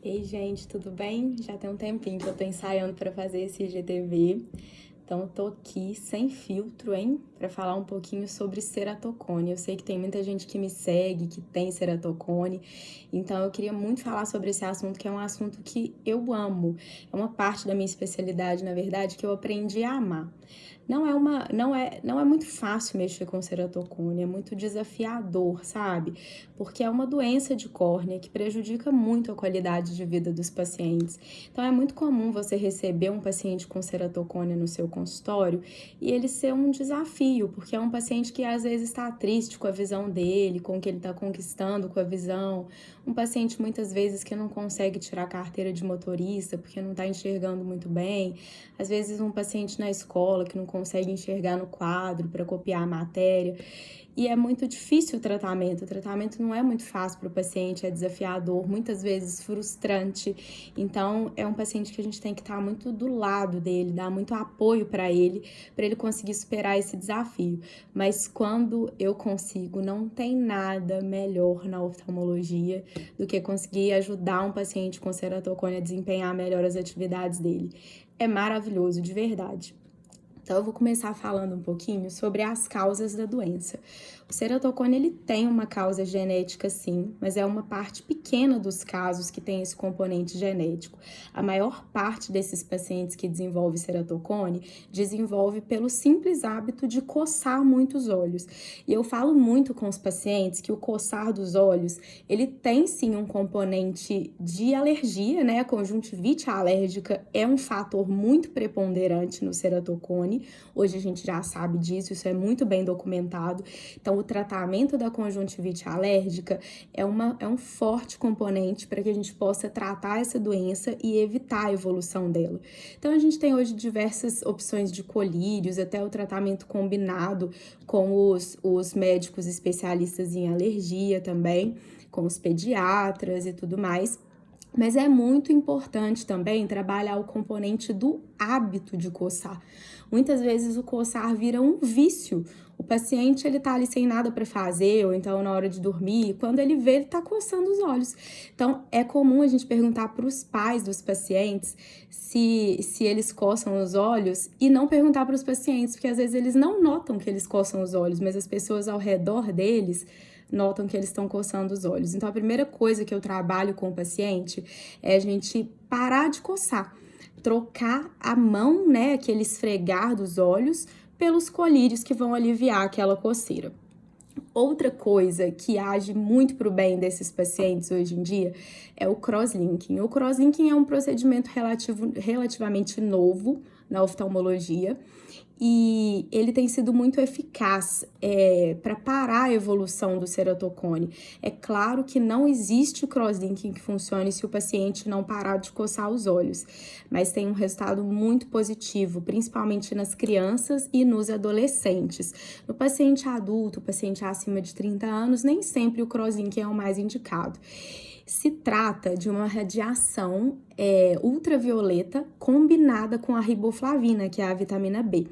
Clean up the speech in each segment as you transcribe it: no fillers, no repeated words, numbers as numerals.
Ei, gente, tudo bem? Já tem um tempinho que eu tô ensaiando para fazer esse IGTV. Então, eu tô aqui sem filtro, hein? Para falar um pouquinho sobre ceratocone. Eu sei que tem muita gente que me segue, que tem ceratocone. Então, eu queria muito falar sobre esse assunto, que é um assunto que eu amo. É uma parte da minha especialidade, na verdade, que eu aprendi a amar. Não é muito fácil mexer com ceratocone, é muito desafiador, sabe? Porque é uma doença de córnea que prejudica muito a qualidade de vida dos pacientes. Então é muito comum você receber um paciente com ceratocone no seu consultório e ele ser um desafio, porque é um paciente que às vezes está triste com a visão dele, com o que ele está conquistando com a visão, um paciente muitas vezes que não consegue tirar a carteira de motorista porque não está enxergando muito bem, às vezes um paciente na escola que não consegue enxergar no quadro para copiar a matéria. E é muito difícil o tratamento não é muito fácil para o paciente, é desafiador, muitas vezes frustrante. Então, é um paciente que a gente tem que estar muito do lado dele, dar muito apoio para ele conseguir superar esse desafio. Mas quando eu consigo, não tem nada melhor na oftalmologia do que conseguir ajudar um paciente com ceratocone a desempenhar melhor as atividades dele. É maravilhoso, de verdade. Então, eu vou começar falando um pouquinho sobre as causas da doença. O ceratocone, ele tem uma causa genética, sim, mas é uma parte pequena dos casos que tem esse componente genético. A maior parte desses pacientes que desenvolve ceratocone, desenvolve pelo simples hábito de coçar muito os olhos. E eu falo muito com os pacientes que o coçar dos olhos, ele tem, sim, um componente de alergia, né? A conjuntivite alérgica é um fator muito preponderante no ceratocone. Hoje a gente já sabe disso, isso é muito bem documentado. Então, o tratamento da conjuntivite alérgica é um forte componente para que a gente possa tratar essa doença e evitar a evolução dela. Então, a gente tem hoje diversas opções de colírios, até o tratamento combinado com os médicos especialistas em alergia também, com os pediatras e tudo mais. Mas é muito importante também trabalhar o componente do hábito de coçar. Muitas vezes o coçar vira um vício. O paciente, ele tá ali sem nada para fazer, ou então na hora de dormir, quando ele vê, ele tá coçando os olhos. Então, é comum a gente perguntar para os pais dos pacientes se eles coçam os olhos e não perguntar para os pacientes, porque às vezes eles não notam que eles coçam os olhos, mas as pessoas ao redor deles notam que eles estão coçando os olhos. Então, a primeira coisa que eu trabalho com o paciente é a gente parar de coçar, trocar a mão, né, aquele esfregar dos olhos, pelos colírios que vão aliviar aquela coceira. Outra coisa que age muito para o bem desses pacientes hoje em dia é o crosslinking. O crosslinking é um procedimento relativamente novo na oftalmologia e ele tem sido muito eficaz para parar a evolução do ceratocone. É claro que não existe crosslinking que funcione se o paciente não parar de coçar os olhos, mas tem um resultado muito positivo, principalmente nas crianças e nos adolescentes. No paciente adulto, paciente acima de 30 anos, nem sempre o crosslinking é o mais indicado. Se trata de uma radiação ultravioleta combinada com a riboflavina, que é a vitamina B.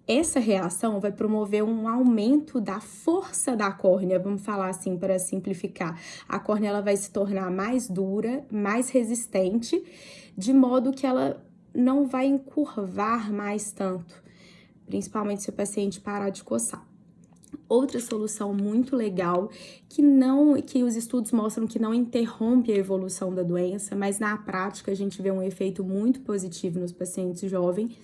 Essa reação vai promover um aumento da força da córnea, vamos falar assim para simplificar. A córnea ela vai se tornar mais dura, mais resistente, de modo que ela não vai encurvar mais tanto, principalmente se o paciente parar de coçar. Outra solução muito legal, que os estudos mostram que não interrompe a evolução da doença, mas na prática a gente vê um efeito muito positivo nos pacientes jovens,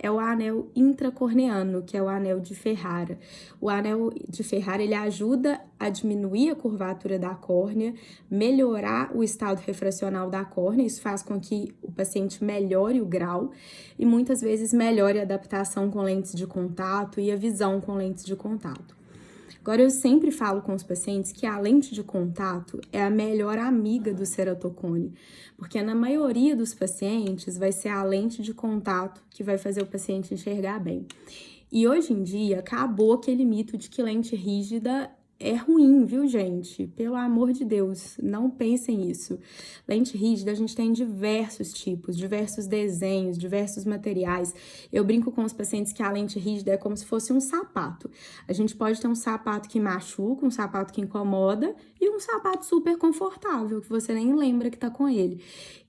é o anel intracorneano, que é o anel de Ferrara. O anel de Ferrara, ele ajuda a diminuir a curvatura da córnea, melhorar o estado refracional da córnea, isso faz com que o paciente melhore o grau e muitas vezes melhore a adaptação com lentes de contato e a visão com lentes de contato. Agora, eu sempre falo com os pacientes que a lente de contato é a melhor amiga do ceratocone, porque na maioria dos pacientes vai ser a lente de contato que vai fazer o paciente enxergar bem. E hoje em dia, acabou aquele mito de que lente rígida é ruim, viu, gente? Pelo amor de Deus, não pensem isso. Lente rígida, a gente tem diversos tipos, diversos desenhos, diversos materiais. Eu brinco com os pacientes que a lente rígida é como se fosse um sapato. A gente pode ter um sapato que machuca, um sapato que incomoda e um sapato super confortável, que você nem lembra que tá com ele.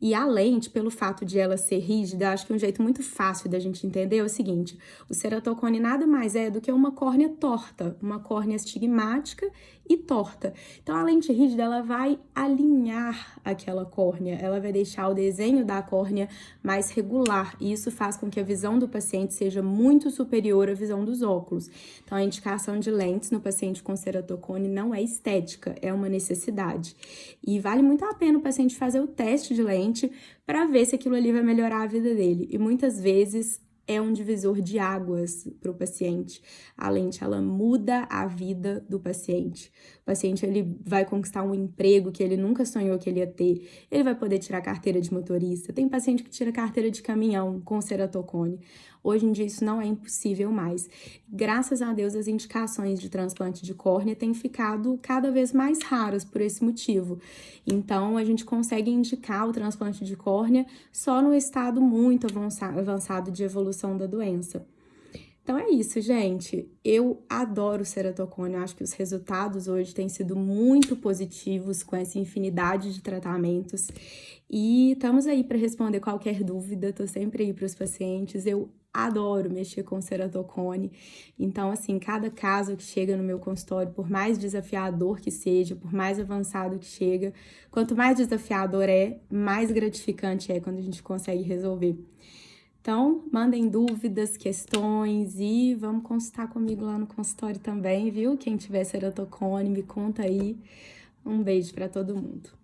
E a lente, pelo fato de ela ser rígida, acho que um jeito muito fácil da gente entender é o seguinte: o ceratocone nada mais é do que uma córnea torta, uma córnea astigmática e torta. Então, a lente rígida, ela vai alinhar aquela córnea, ela vai deixar o desenho da córnea mais regular, e isso faz com que a visão do paciente seja muito superior à visão dos óculos. Então, a indicação de lentes no paciente com ceratocone não é estética, é uma necessidade. E vale muito a pena o paciente fazer o teste de lente para ver se aquilo ali vai melhorar a vida dele. E muitas vezes é um divisor de águas para o paciente. A lente, ela muda a vida do paciente. O paciente, ele vai conquistar um emprego que ele nunca sonhou que ele ia ter. Ele vai poder tirar carteira de motorista. Tem paciente que tira carteira de caminhão com ceratocone. Hoje em dia, isso não é impossível mais. Graças a Deus, as indicações de transplante de córnea têm ficado cada vez mais raras por esse motivo. Então, a gente consegue indicar o transplante de córnea só no estado muito avançado de evolução da doença. Então é isso, gente. Eu adoro ceratocone. Eu acho que os resultados hoje têm sido muito positivos com essa infinidade de tratamentos. E estamos aí para responder qualquer dúvida. Tô sempre aí para os pacientes. Eu adoro mexer com ceratocone. Então, assim, cada caso que chega no meu consultório, por mais desafiador que seja, por mais avançado que chega, quanto mais desafiador é, mais gratificante é quando a gente consegue resolver. Então, mandem dúvidas, questões e vamos consultar comigo lá no consultório também, viu? Quem tiver ceratocone, me conta aí. Um beijo para todo mundo.